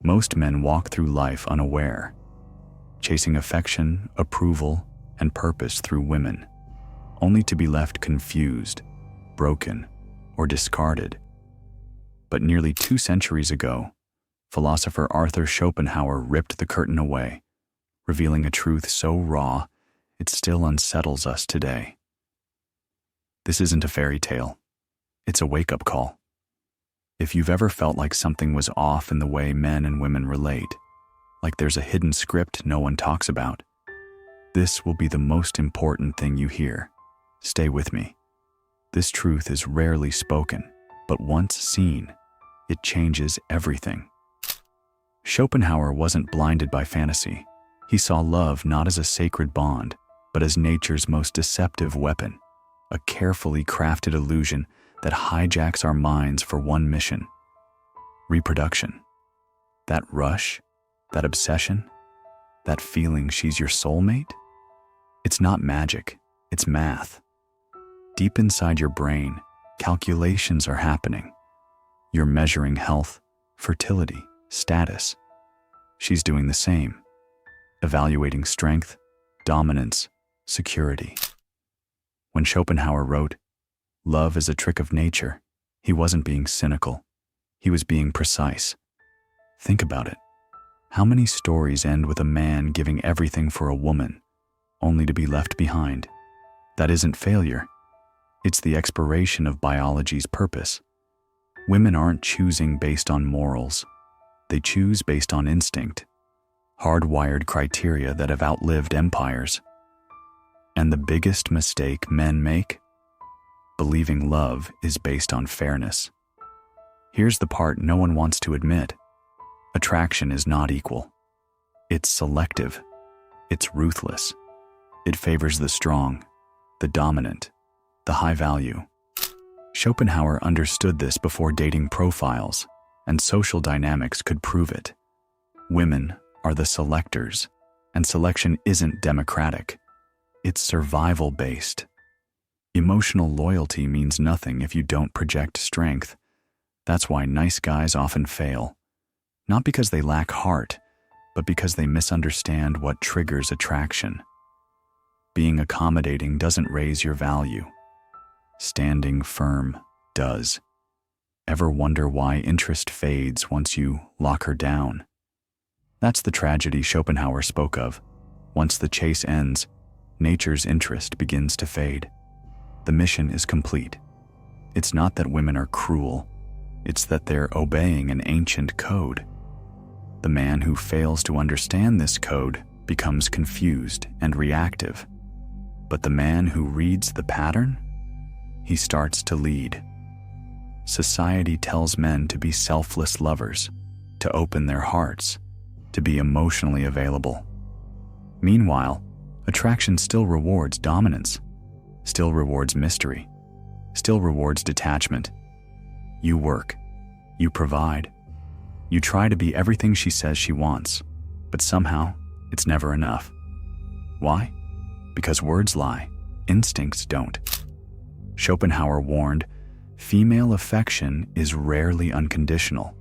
Most men walk through life unaware, chasing affection, approval, and purpose through women, only to be left confused, broken, or discarded. But nearly 2 centuries ago, philosopher Arthur Schopenhauer ripped the curtain away, revealing a truth so raw it still unsettles us today. This isn't a fairy tale. It's a wake-up call. If you've ever felt like something was off in the way men and women relate, like there's a hidden script no one talks about, this will be the most important thing you hear. Stay with me. This truth is rarely spoken, but once seen, it changes everything. Schopenhauer wasn't blinded by fantasy. He saw love not as a sacred bond, but as nature's most deceptive weapon, a carefully crafted illusion that hijacks our minds for one mission: reproduction. That rush, that obsession, that feeling she's your soulmate? It's not magic, it's math. Deep inside your brain, calculations are happening. You're measuring health, fertility, status. She's doing the same, evaluating strength, dominance, security. When Schopenhauer wrote, "Love is a trick of nature," he wasn't being cynical. He was being precise. Think about it. How many stories end with a man giving everything for a woman, only to be left behind? That isn't failure. It's the expiration of biology's purpose. Women aren't choosing based on morals. They choose based on instinct, hardwired criteria that have outlived empires. And the biggest mistake men make? Believing love is based on fairness. Here's the part no one wants to admit. Attraction is not equal. It's selective. It's ruthless. It favors the strong, the dominant, the high value. Schopenhauer understood this before dating profiles, and social dynamics could prove it. Women are the selectors, and selection isn't democratic. It's survival-based. Emotional loyalty means nothing if you don't project strength. That's why nice guys often fail. Not because they lack heart, but because they misunderstand what triggers attraction. Being accommodating doesn't raise your value. Standing firm does. Ever wonder why interest fades once you lock her down? That's the tragedy Schopenhauer spoke of. Once the chase ends, nature's interest begins to fade. The mission is complete. It's not that women are cruel. It's that they're obeying an ancient code. The man who fails to understand this code becomes confused and reactive. But the man who reads the pattern, he starts to lead. Society tells men to be selfless lovers, to open their hearts, to be emotionally available. Meanwhile, attraction still rewards dominance, still rewards mystery, still rewards detachment. You work, you provide, you try to be everything she says she wants, but somehow it's never enough. Why? Because words lie, instincts don't. Schopenhauer warned, female affection is rarely unconditional.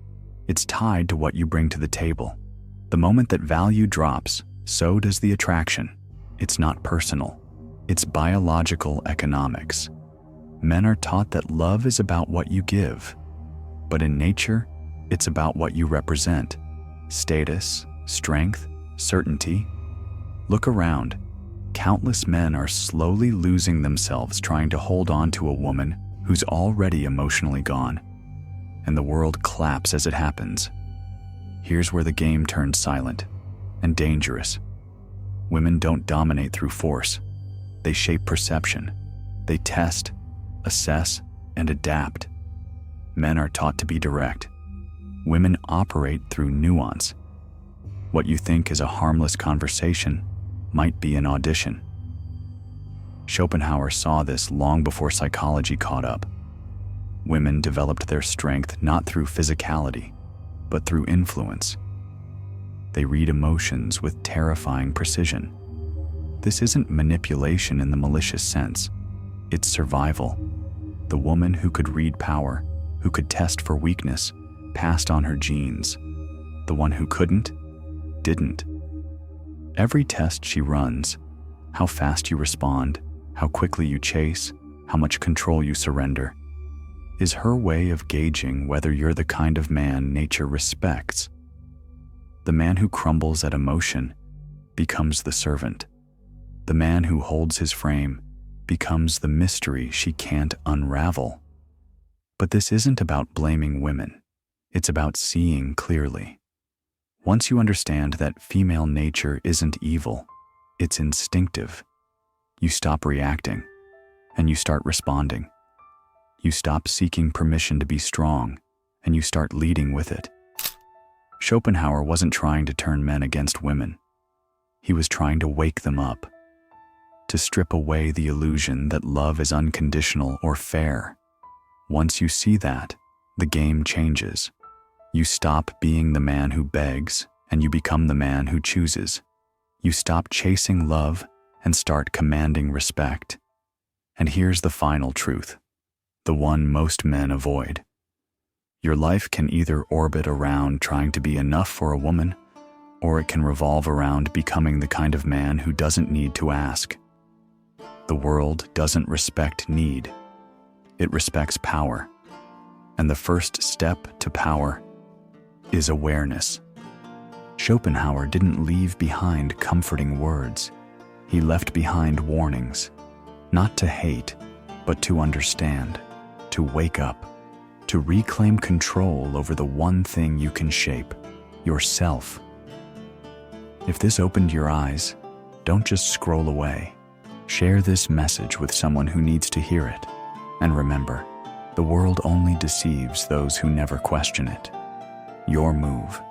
It's tied to what you bring to the table. The moment that value drops, so does the attraction. It's not personal. It's biological economics. Men are taught that love is about what you give, but in nature, it's about what you represent. Status, strength, certainty. Look around. Countless men are slowly losing themselves trying to hold on to a woman who's already emotionally gone, and the world claps as it happens. Here's where the game turns silent and dangerous. Women don't dominate through force. They shape perception. They test, assess, and adapt. Men are taught to be direct. Women operate through nuance. What you think is a harmless conversation might be an audition. Schopenhauer saw this long before psychology caught up. Women developed their strength not through physicality, but through influence. They read emotions with terrifying precision. This isn't manipulation in the malicious sense. It's survival. The woman who could read power, who could test for weakness, passed on her genes. The one who couldn't, didn't. Every test she runs, how fast you respond, how quickly you chase, how much control you surrender, is her way of gauging whether you're the kind of man nature respects. The man who crumbles at emotion becomes the servant. The man who holds his frame becomes the mystery she can't unravel. But this isn't about blaming women. It's about seeing clearly. Once you understand that female nature isn't evil, it's instinctive, you stop reacting and you start responding. You stop seeking permission to be strong and you start leading with it. Schopenhauer wasn't trying to turn men against women. He was trying to wake them up, to strip away the illusion that love is unconditional or fair. Once you see that, the game changes. You stop being the man who begs and you become the man who chooses. You stop chasing love and start commanding respect. And here's the final truth, the one most men avoid. Your life can either orbit around trying to be enough for a woman, or it can revolve around becoming the kind of man who doesn't need to ask. The world doesn't respect need. It respects power. And the first step to power is awareness. Schopenhauer didn't leave behind comforting words. He left behind warnings, not to hate, but to understand, to wake up, to reclaim control over the one thing you can shape, yourself. If this opened your eyes, don't just scroll away. Share this message with someone who needs to hear it. And remember, the world only deceives those who never question it. Your move